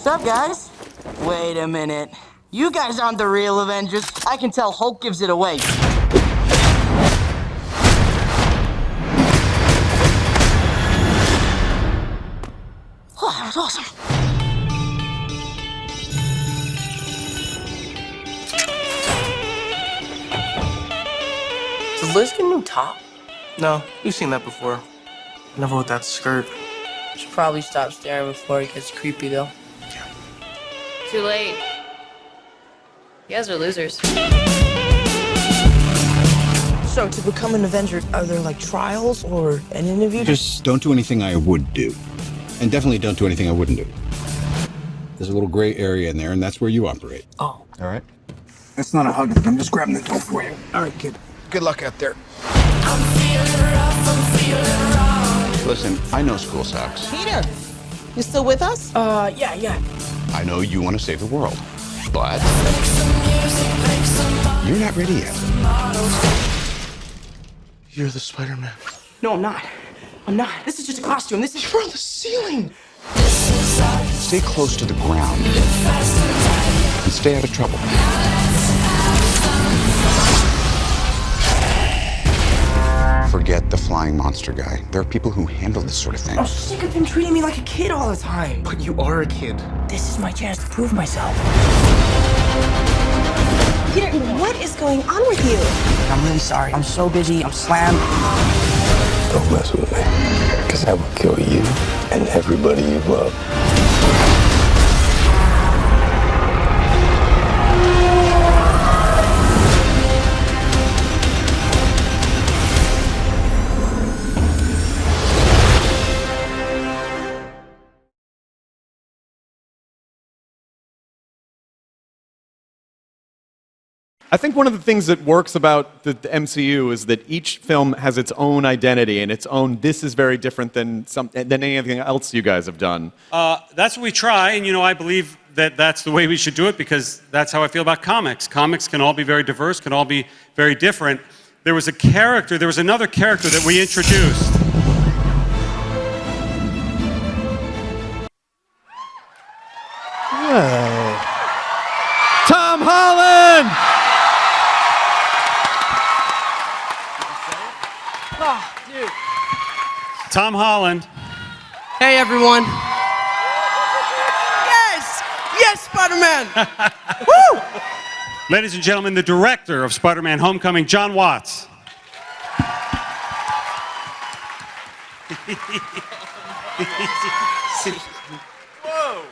Sup, guys? Wait a minute. You guys aren't the real Avengers. I can tell Hulk gives it away. Oh, that was awesome. Does Liz get a new top? No, you've seen that before. Never with that skirt. Should probably stop staring before it gets creepy, though. Yeah. Too late. You guys are losers. So, to become an Avenger, are there like trials or an interview? Just don't do anything I would do. And definitely don't do anything I wouldn't do. There's a little gray area in there, and that's where you operate. Oh. All right? That's not a hug. I'm just grabbing the door for you. All right, kid. Good luck out there. Listen, I know school sucks. Peter, you still with us? Yeah. I know you want to save the world. But you're not ready yet. You're the Spider-Man. No, I'm not. I'm not. This is just a costume. This is... You're on the ceiling. Stay close to the ground. And stay out of trouble. Forget the flying monster guy. There are people who handle this sort of thing. I'm sick of him treating me like a kid all the time. But you are a kid. This is my chance to prove myself. Peter, what is going on with you? I'm really sorry. I'm so busy. I'm slammed. Don't mess with me, because I will kill you and everybody you love. I think one of the things that works about the MCU is that each film has its own identity and its own, this is very different than anything else you guys have done. That's what we try, and I believe that that's the way we should do it because that's how I feel about comics. Comics can all be very diverse, can all be very different. There was another character that we introduced. Whoa. Tom Holland! Oh, dude. Tom Holland. Hey, everyone. Yes, Spider-Man. Woo! Ladies and gentlemen, the director of Spider-Man Homecoming, Jon Watts.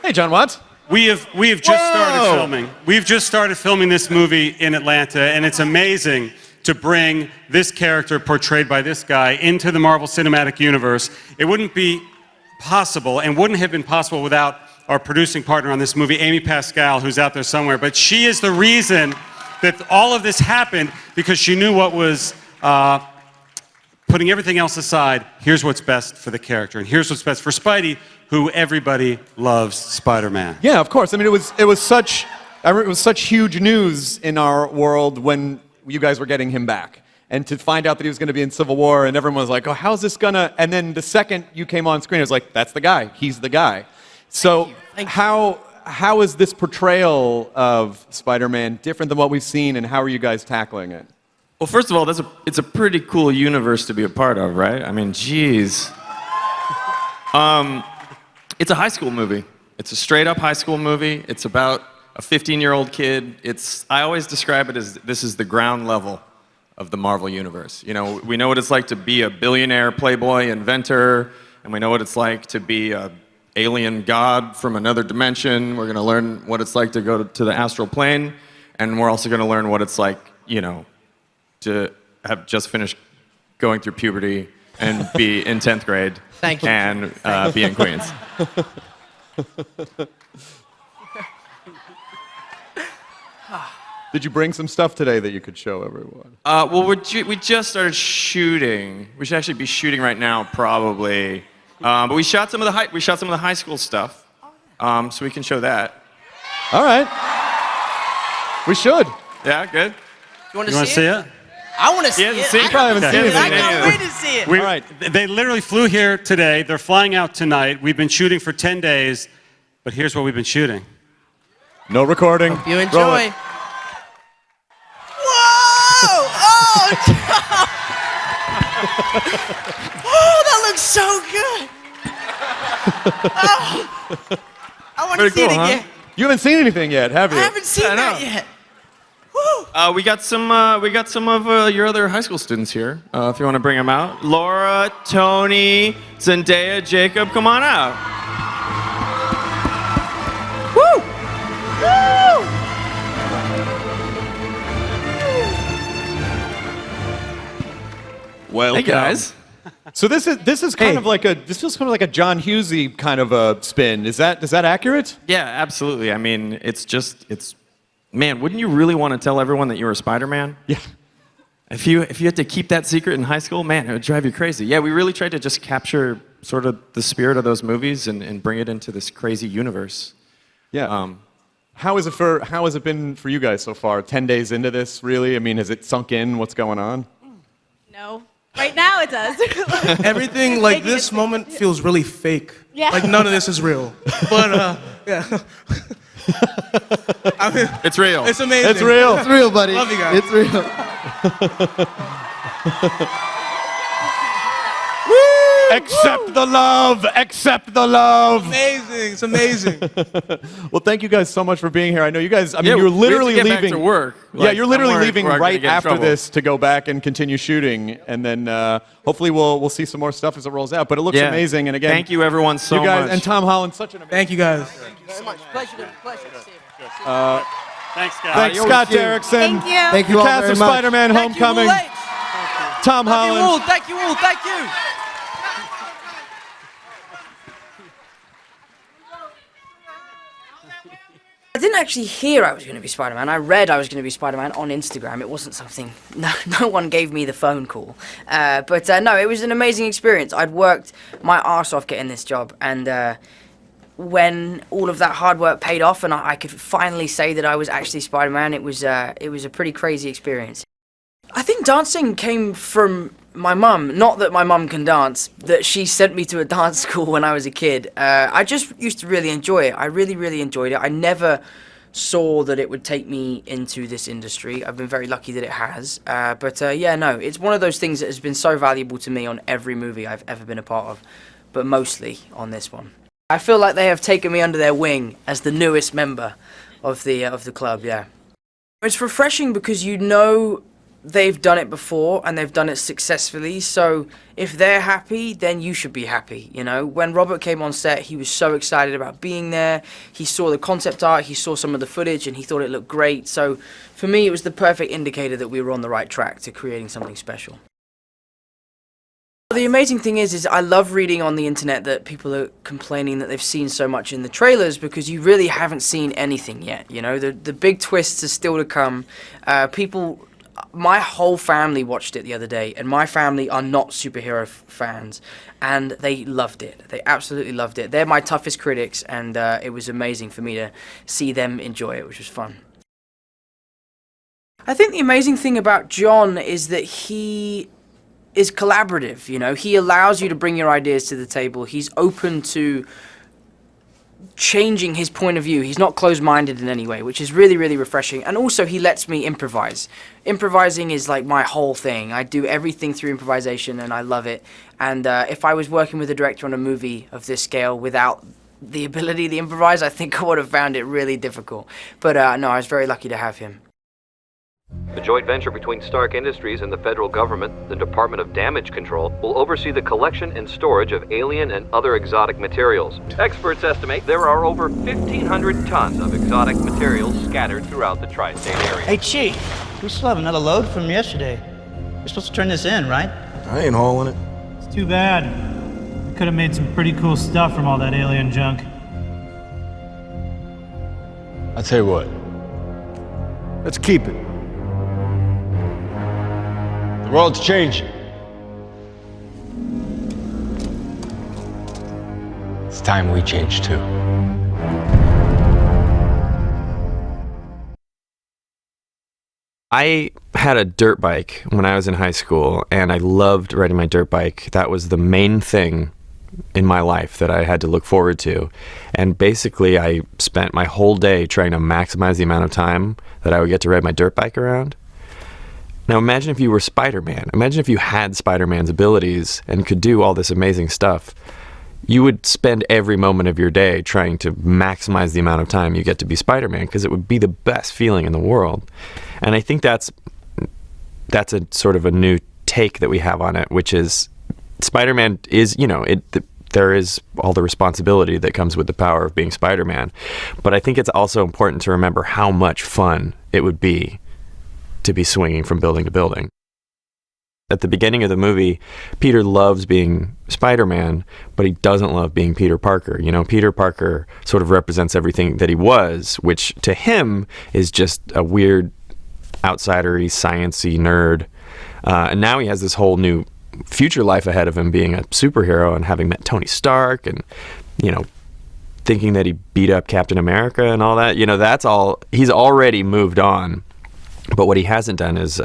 Hey, Jon Watts. We have just started filming. We've just started filming this movie in Atlanta, and it's amazing to bring this character portrayed by this guy into the Marvel Cinematic Universe. It wouldn't be possible and wouldn't have been possible without our producing partner on this movie, Amy Pascal, who's out there somewhere. But she is the reason that all of this happened because she knew what was, putting everything else aside, here's what's best for the character. And here's what's best for Spidey, who everybody loves Spider-Man. Yeah, of course. I mean, it was such huge news in our world when you guys were getting him back. And to find out that he was going to be in Civil War, and everyone was like, oh, how's this gonna... And then the second you came on screen, it was like, that's the guy. He's the guy. So Thank you. how is this portrayal of Spider-Man different than what we've seen, and how are you guys tackling it? Well, first of all, it's a pretty cool universe to be a part of, right? I mean, geez. It's a high school movie. It's a straight-up high school movie. It's about a 15-year-old kid. I always describe it as this is the ground level of the Marvel Universe. We know what it's like to be a billionaire playboy inventor, and we know what it's like to be a alien god from another dimension. We're going to learn what it's like to go to the astral plane, and we're also going to learn what it's like, to have just finished going through puberty and be in 10th grade. Thank you. And be in Queens. Did you bring some stuff today that you could show everyone? Well, we just started shooting. We should actually be shooting right now, probably. But we shot some of the high school stuff, so we can show that. All right. We should. Yeah, good. You want You want to see it? I want to see it. You probably haven't seen it. I can't wait to see it. All right. They literally flew here today. They're flying out tonight. We've been shooting for 10 days. But here's what we've been shooting. No recording. Hope you Roll enjoy. it. Whoa! Oh, that looks so good. Oh, I want to see it again. You haven't seen anything yet, have you? I haven't seen that yet. Woo. We got some of your other high school students here. If you want to bring them out, Laura, Tony, Zendaya, Jacob, come on out. Woo! Woo! Well, Hey guys. So this is kind of like this feels kind of like a John Hughesy kind of a spin. Is that accurate? Yeah, absolutely. I mean, man, wouldn't you really want to tell everyone that you were Spider-Man? Yeah. If you had to keep that secret in high school, man, it would drive you crazy. Yeah, we really tried to just capture sort of the spirit of those movies and bring it into this crazy universe. Yeah. How has it been for you guys so far? 10 days into this, really? I mean, has it sunk in what's going on? No. Right now it does. Everything like this moment feels really fake. Yeah. Like none of this is real. But yeah. I mean, It's real. it's amazing. It's real. It's real, buddy. Love you guys. It's real. Accept the love. Accept the love. Amazing. It's amazing. Well, thank you guys so much for being here. I know you guys. I mean, Yeah, you're we have to literally get leaving. back to work. Yeah, Like, you're I'm literally worried leaving we're gonna right get in after trouble. this to go back and continue shooting, and then hopefully we'll see some more stuff as it rolls out. But it looks Yeah. amazing. And again, Thank you everyone so you guys much. and Tom Holland, such an amazing. Thank you guys. Pleasure to Thanks, guys. Thanks, Scott Derrickson. Thank you. Thank you all Cast very of much. Spider-Man: Homecoming. Tom Holland. Thank you all. Thank you. I didn't actually hear I was going to be Spider-Man. I read I was going to be Spider-Man on Instagram. It wasn't something... No one gave me the phone call. But no, it was an amazing experience. I'd worked my arse off getting this job. And when all of that hard work paid off and I could finally say that I was actually Spider-Man, it was a pretty crazy experience. I think dancing came from my mum. Not that my mum can dance, that she sent me to a dance school when I was a kid. I just used to really enjoy it. I really, really enjoyed it. I never saw that it would take me into this industry. I've been very lucky that it has. But yeah, no, it's one of those things that has been so valuable to me on every movie I've ever been a part of, but mostly on this one. I feel like they have taken me under their wing as the newest member of the club, yeah. It's refreshing because you know they've done it before and they've done it successfully, so if they're happy, then you should be happy, you know? When Robert came on set, he was so excited about being there. He saw the concept art, he saw some of the footage, and he thought it looked great. So for me, it was the perfect indicator that we were on the right track to creating something special. The amazing thing is I love reading on the internet that people are complaining that they've seen so much in the trailers because you really haven't seen anything yet, you know? The big twists are still to come. My whole family watched it the other day, and my family are not superhero fans, and they loved it. They absolutely loved it. They're my toughest critics, and it was amazing for me to see them enjoy it, which was fun. I think the amazing thing about Jon is that he is collaborative, you know? He allows you to bring your ideas to the table. He's open to changing his point of view. He's not closed-minded in any way, which is really, really refreshing. And also, he lets me improvise. Improvising is like my whole thing. I do everything through improvisation, and I love it. And if I was working with a director on a movie of this scale without the ability to improvise, I think I would have found it really difficult. But no, I was very lucky to have him. The joint venture between Stark Industries and the federal government, the Department of Damage Control, will oversee the collection and storage of alien and other exotic materials. Experts estimate there are over 1,500 tons of exotic materials scattered throughout the tri-state area. Hey, Chief, we still have another load from yesterday. We're supposed to turn this in, right? I ain't hauling it. It's too bad. We could have made some pretty cool stuff from all that alien junk. I'll tell you what. Let's keep it. The world's changing. It's time we change too. I had a dirt bike when I was in high school, and I loved riding my dirt bike. That was the main thing in my life that I had to look forward to. And basically, I spent my whole day trying to maximize the amount of time that I would get to ride my dirt bike around. Now imagine if you were Spider-Man. Imagine if you had Spider-Man's abilities and could do all this amazing stuff. You would spend every moment of your day trying to maximize the amount of time you get to be Spider-Man, because it would be the best feeling in the world. And I think that's a sort of a new take that we have on it, which is Spider-Man is, there is all the responsibility that comes with the power of being Spider-Man. But I think it's also important to remember how much fun it would be to be swinging from building to building. At the beginning of the movie, Peter loves being Spider-Man, but he doesn't love being Peter Parker. Peter Parker sort of represents everything that he was, which to him is just a weird, outsidery, science-y nerd. And now he has this whole new future life ahead of him, being a superhero and having met Tony Stark and, thinking that he beat up Captain America and all that. That's all. He's already moved on. But what he hasn't done is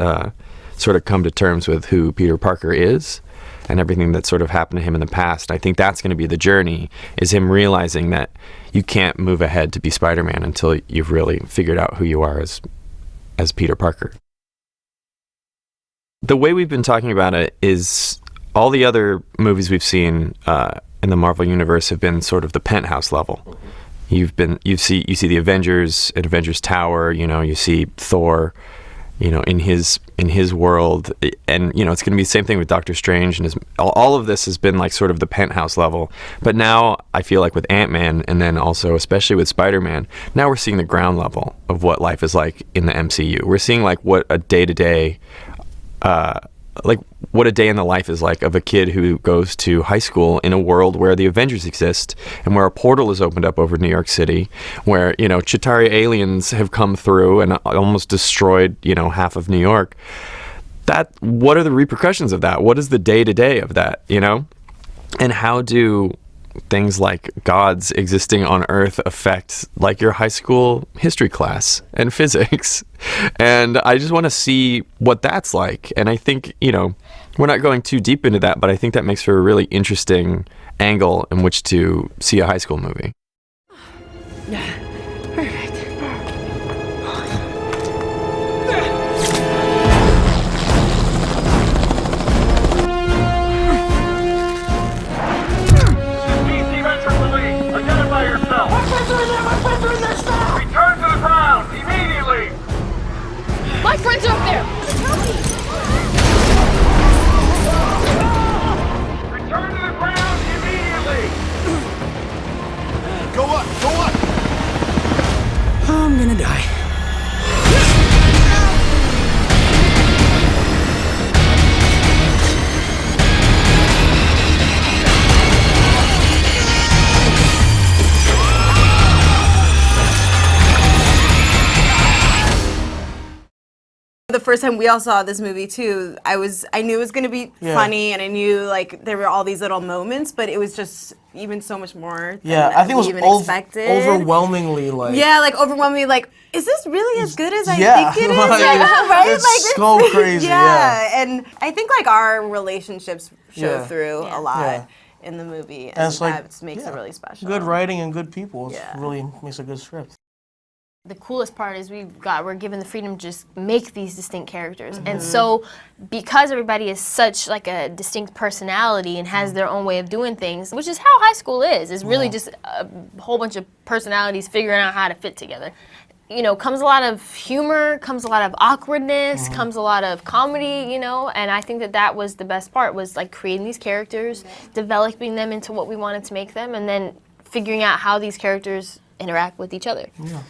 sort of come to terms with who Peter Parker is and everything that sort of happened to him in the past. I think that's going to be the journey, is him realizing that you can't move ahead to be Spider-Man until you've really figured out who you are as Peter Parker. The way we've been talking about it is all the other movies we've seen in the Marvel Universe have been sort of the penthouse level. You see the Avengers at Avengers Tower, you see Thor, in his world, and it's going to be the same thing with Doctor Strange, and all of this has been like sort of the penthouse level. But now I feel like with Ant-Man, and then also especially with Spider-Man, now we're seeing the ground level of what life is like in the MCU. We're seeing like what a day-to-day, what a day in the life is like of a kid who goes to high school in a world where the Avengers exist and where a portal is opened up over New York City, where, Chitauri aliens have come through and almost destroyed, half of New York. What are the repercussions of that? What is the day-to-day of that, And how do things like gods existing on Earth affect like your high school history class and physics? And I just want to see what that's like. And I think, we're not going too deep into that, but I think that makes for a really interesting angle in which to see a high school movie. Perfect. Identify yourself. My friends are in there. My friends are in there. Stop. Return to the ground immediately. My friends are up there. Return to the ground immediately. Go up. Go up. I'm gonna die. The first time we all saw this movie too, I knew it was gonna be funny, and I knew like there were all these little moments, but it was just even so much more than I think it was even expected. overwhelmingly overwhelmingly like, is this really as good as I think it is? Like, right? It's so crazy. And I think like our relationships show through a lot. Yeah. In the movie, and it's like, that makes it really special. Good writing and good people. It really makes a good script. The coolest part is we're given the freedom to just make these distinct characters. And so because everybody is such like a distinct personality and has their own way of doing things, which is how high school is really just a whole bunch of personalities figuring out how to fit together. Comes a lot of humor, comes a lot of awkwardness, comes a lot of comedy, and I think that was the best part, was like creating these characters, developing them into what we wanted to make them, and then figuring out how these characters interact with each other. Yeah.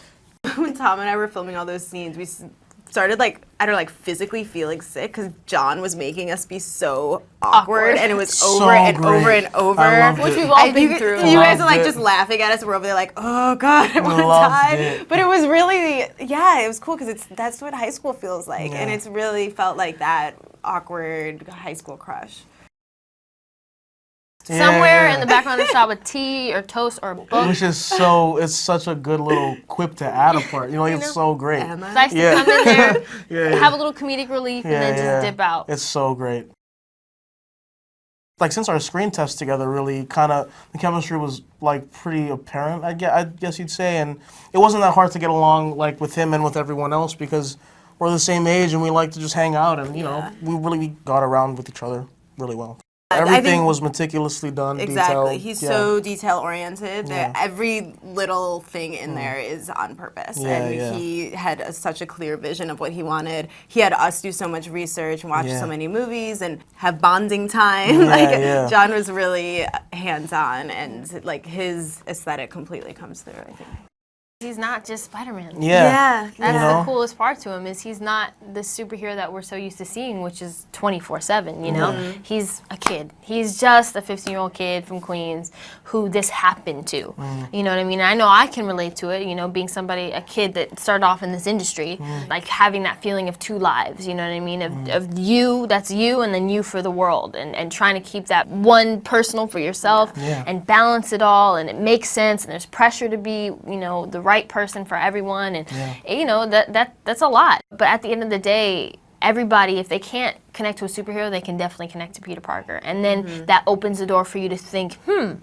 When Tom and I were filming all those scenes, we started physically feeling sick because Jon was making us be so awkward, and it was over and over and over. Which we've all been through. You guys are just laughing at us. We're over there like, oh God, I want to die. But it was really, it was cool because that's what high school feels like, and it's really felt like that awkward high school crush. Somewhere in the background of the shot with tea or toast or a book. Which is it's such a good little quip to add a part. It's so great. It's nice to come in there, have a little comedic relief, and then just dip out. It's so great. Like, since our screen test together, really kind of, the chemistry was, like, pretty apparent, I guess you'd say, and it wasn't that hard to get along, like, with him and with everyone else, because we're the same age and we like to just hang out, and, you know, we really got around with each other really well. Everything was meticulously done, Exactly. detailed. He's so detail-oriented that every little thing in there is on purpose. He had such a clear vision of what he wanted. He had us do so much research and watch so many movies and have bonding time. Jon was really hands-on, and like his aesthetic completely comes through, I think. He's not just Spider-Man. Yeah. That's the coolest part to him, is he's not the superhero that we're so used to seeing, which is 24/7, you know? He's a kid. He's just a 15-year-old kid from Queens who this happened to. You know what I mean? I know I can relate to it, you know, being a kid that started off in this industry, like having that feeling of two lives, you know what I mean? Of you, that's you, and then you for the world, and trying to keep that one personal for yourself and balance it all, and it makes sense, and there's pressure to be, you know, the right person for everyone, and you know, that's a lot. But at the end of the day, everybody, if they can't connect to a superhero, they can definitely connect to Peter Parker, and then that opens the door for you to think,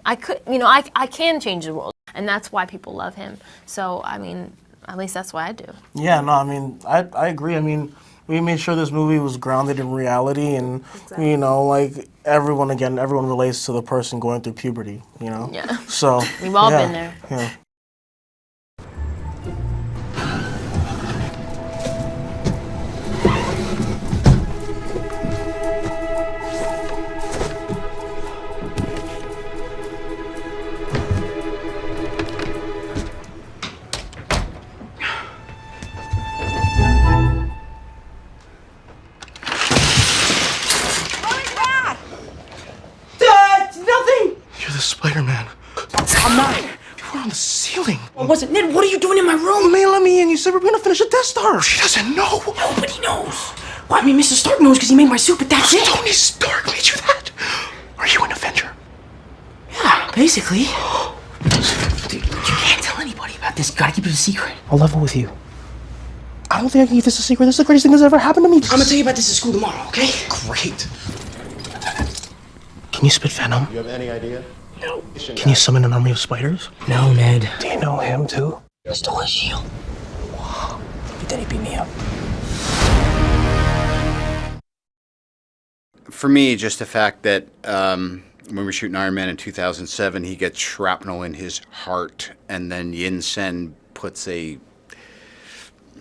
I could, you know, I can change the world, and that's why people love him. So I mean, at least that's why I do. Yeah, no, I mean, I agree. I mean, we made sure this movie was grounded in reality, and you know, like everyone relates to the person going through puberty, you know. Yeah. So we've all been there. Yeah. Spider-Man. I'm not. You were on the ceiling. I wasn't. Ned, what are you doing in my room? Man, let me in. You said we're gonna finish the Death Star. She doesn't know. Nobody knows. Well, I mean, Mr. Stark knows because he made my suit, but that's it. Tony Stark made you that? Are you an Avenger? Yeah, basically. Dude, you can't tell anybody about this. You gotta keep it a secret. I'll level with you. I don't think I can keep this a secret. This is the greatest thing that's ever happened to me. I'm gonna tell you about this at school tomorrow, okay? Great. Can you spit venom? You have any idea? No. Can you summon an army of spiders? No, Ned. Do you know him too? I stole his shield. But then he beat me up. For me, just the fact that when we were shooting Iron Man in 2007, he gets shrapnel in his heart, and then Yin Sen puts a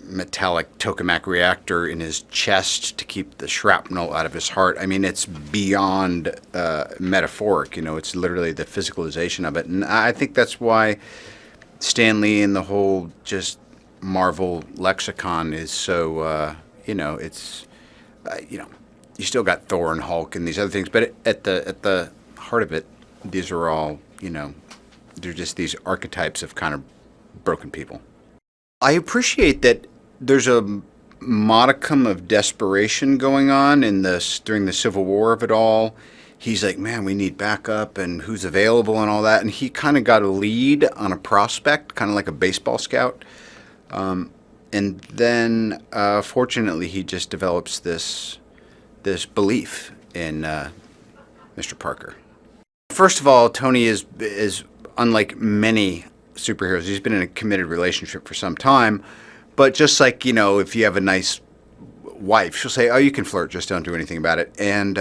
metallic tokamak reactor in his chest to keep the shrapnel out of his heart. I mean, it's beyond metaphoric, you know, it's literally the physicalization of it. And I think that's why Stan Lee and the whole just Marvel lexicon is so, you know, it's, you know, you still got Thor and Hulk and these other things, but at the heart of it, these are all, you know, they're just these archetypes of kind of broken people. I appreciate that there's a modicum of desperation going on during the Civil War of it all. He's like, man, we need backup and who's available and all that. And he kind of got a lead on a prospect, kind of like a baseball scout. And then, fortunately, he just develops this belief in Mr. Parker. First of all, Tony is unlike many superheroes. He's been in a committed relationship for some time. But just like, you know, if you have a nice wife, she'll say, oh, you can flirt, just don't do anything about it. And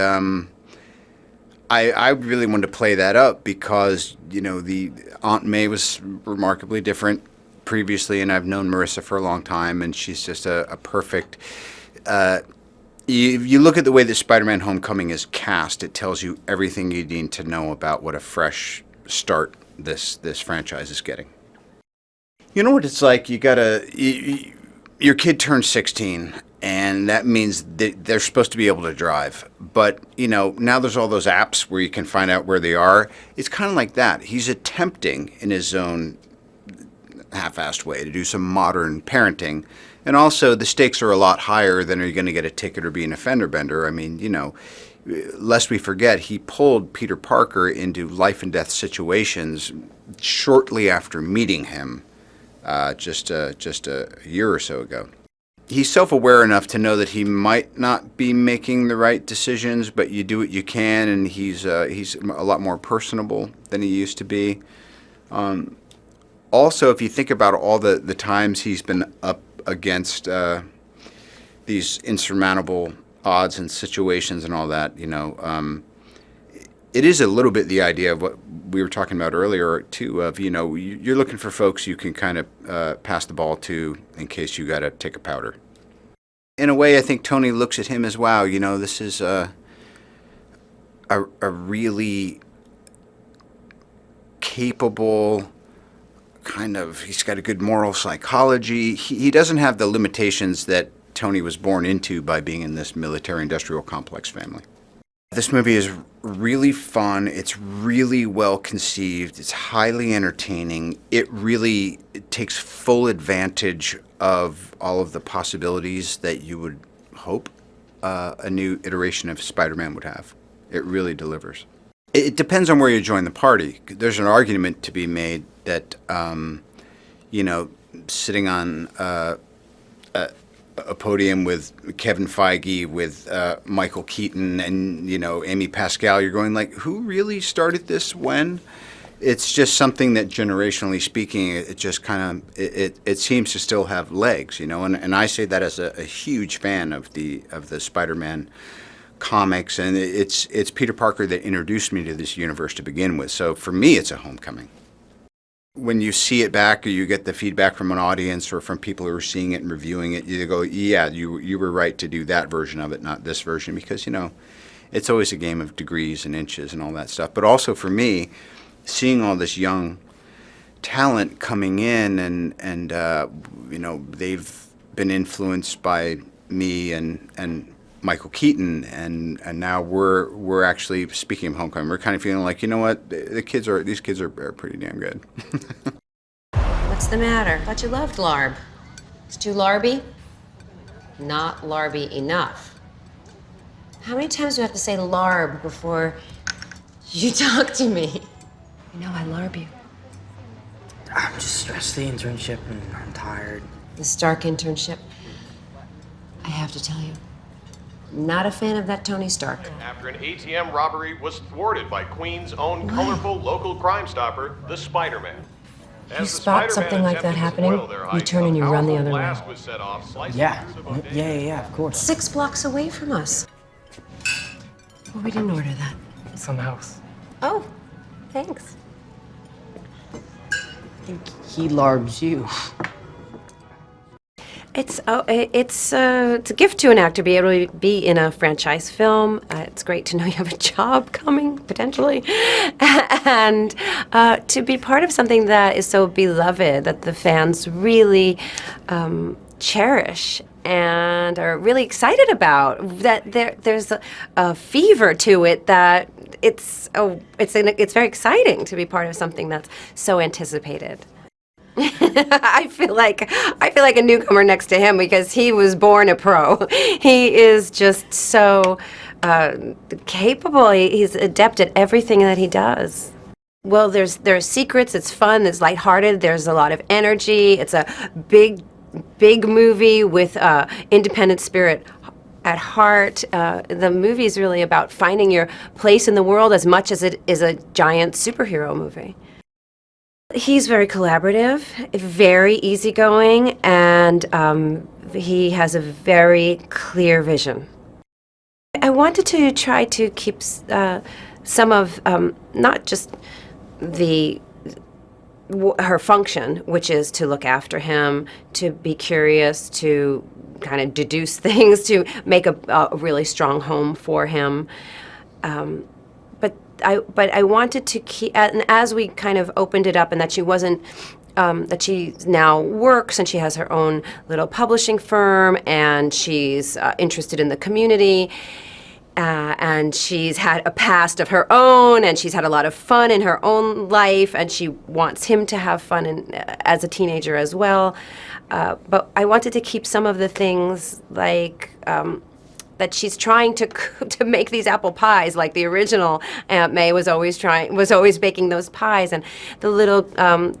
I really wanted to play that up because, you know, the Aunt May was remarkably different previously, and I've known Marisa for a long time, and she's just a perfect... You look at the way that Spider-Man Homecoming is cast, it tells you everything you need to know about what a fresh start this franchise is getting. You know what it's like? Your kid turns 16, and that means that they're supposed to be able to drive. But, you know, now there's all those apps where you can find out where they are. It's kind of like that. He's attempting in his own half-assed way to do some modern parenting. And also, the stakes are a lot higher than are you going to get a ticket or be an offender bender. I mean, you know, lest we forget, he pulled Peter Parker into life and death situations shortly after meeting him. Just a year or so ago. he's self-aware enough to know that he might not be making the right decisions, but you do what you can, and he's a lot more personable than he used to be. Also, if you think about all the times he's been up against these insurmountable odds and situations and all that, you know, it is a little bit the idea of what we were talking about earlier, too, of, you know, you're looking for folks you can kind of pass the ball to in case you got to take a powder. In a way, I think Tony looks at him as, wow, you know, this is a really capable kind of, he's got a good moral psychology. He doesn't have the limitations that Tony was born into by being in this military-industrial complex family. This movie is really fun. It's really well conceived. It's highly entertaining. It really takes full advantage of all of the possibilities that you would hope a new iteration of Spider-Man would have. It really delivers. It depends on where you join the party. There's an argument to be made that, you know, sitting on a podium with Kevin Feige, with Michael Keaton, and, you know, Amy Pascal, you're going like, who really started this when? It's just something that, generationally speaking, it just kind of, it seems to still have legs, you know, and I say that as a huge fan of the Spider-Man comics, and it's Peter Parker that introduced me to this universe to begin with, so for me it's a homecoming. When you see it back, or you get the feedback from an audience or from people who are seeing it and reviewing it, you go, yeah, you were right to do that version of it, not this version, because, you know, it's always a game of degrees and inches and all that stuff. But also for me, seeing all this young talent coming in, and you know, they've been influenced by me and Michael Keaton, and now we're actually, speaking of homecoming, we're kind of feeling like, you know what, these kids are pretty damn good. What's the matter? Thought you loved larb. It's too larby? Not larby enough. How many times do I have to say larb before you talk to me? You know I larb you. I'm just stressed, the internship, and I'm tired. The Stark internship. I have to tell you, not a fan of that Tony Stark. After an ATM robbery was thwarted by Queens' own colorful local crime stopper, the Spider-Man. You spot something like that happening, you turn and you run the other way. Yeah, of course. 6 blocks away from us. Well, we didn't order that. It's on the house. Oh, thanks. I think he larbs you. It's a gift to an actor to be able to be in a franchise film. It's great to know you have a job coming, potentially, and to be part of something that is so beloved, that the fans really cherish and are really excited about. That there's a fever to it that it's very exciting to be part of something that's so anticipated. I feel like a newcomer next to him because he was born a pro. He is just so capable. He's adept at everything that he does. Well, there's secrets. It's fun. It's lighthearted. There's a lot of energy. It's a big movie with independent spirit at heart. The movie is really about finding your place in the world as much as it is a giant superhero movie. He's very collaborative, very easygoing, and he has a very clear vision. I wanted to try to keep some of, not just her function, which is to look after him, to be curious, to kind of deduce things, to make a really strong home for him. But I wanted to keep, and as we kind of opened it up, and that she wasn't, that she now works and she has her own little publishing firm, and she's interested in the community, and she's had a past of her own, and she's had a lot of fun in her own life, and she wants him to have fun as a teenager as well. But I wanted to keep some of the things like that she's trying to make these apple pies like the original Aunt May was always baking those pies, and the little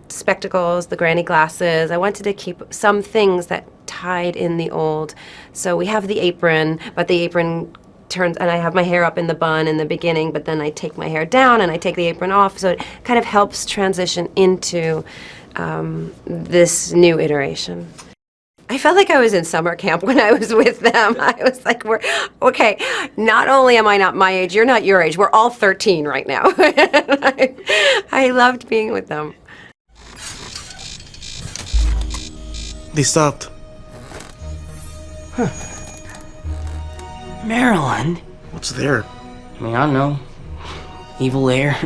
spectacles, the granny glasses. I wanted to keep some things that tied in the old. So we have the apron, but the apron turns, and I have my hair up in the bun in the beginning, but then I take my hair down and I take the apron off, so it kind of helps transition into this new iteration. I felt like I was in summer camp when I was with them. I was like, we're okay, not only am I not my age, you're not your age, we're all 13 right now. I loved being with them. They stopped. Huh. Maryland? What's there? I mean, I don't know. Evil lair.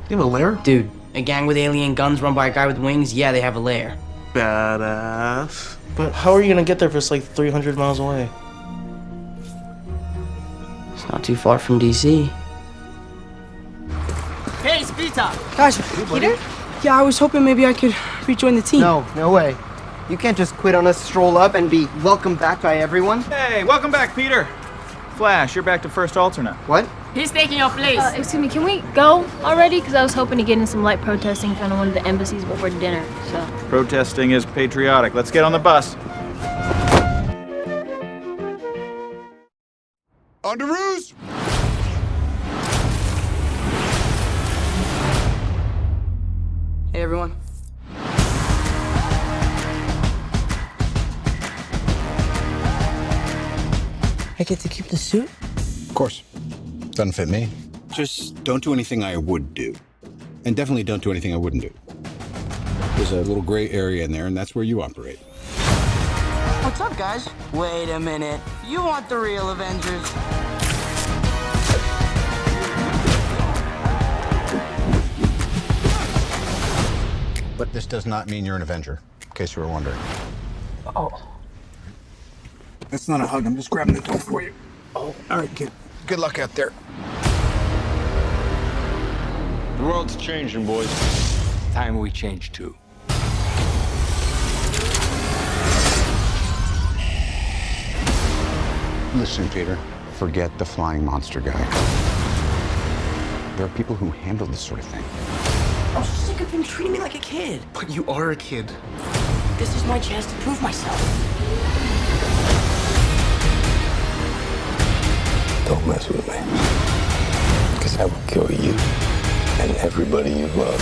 You have a lair? Dude, a gang with alien guns run by a guy with wings, yeah, they have a lair. Badass. But how are you gonna get there if it's like 300 miles away? It's not too far from DC. Hey, Spita! Guys, Peter? Yeah, I was hoping maybe I could rejoin the team. No way. You can't just quit on us, stroll up, and be welcomed back by everyone. Hey, welcome back, Peter. Flash, you're back to first alternate. What? He's taking your place. Excuse me, can we go already? Because I was hoping to get in some light protesting in front of one of the embassies before dinner, so. Protesting is patriotic. Let's get on the bus. On the roost! Hey, everyone. I get to keep the suit? Of course. Doesn't fit me. Just don't do anything I would do. And definitely don't do anything I wouldn't do. There's a little gray area in there, and that's where you operate. What's up, guys? Wait a minute. You want the real Avengers? But this does not mean you're an Avenger, in case you were wondering. Oh. That's not a hug. I'm just grabbing the door for you. Oh, all right, kid. Good luck out there. The world's changing, boys. Time we change too. Listen, Peter. Forget the flying monster guy. There are people who handle this sort of thing. I'm sick of him treating me like a kid. But you are a kid. This is my chance to prove myself. Don't mess with me. Because I will kill you and everybody you love.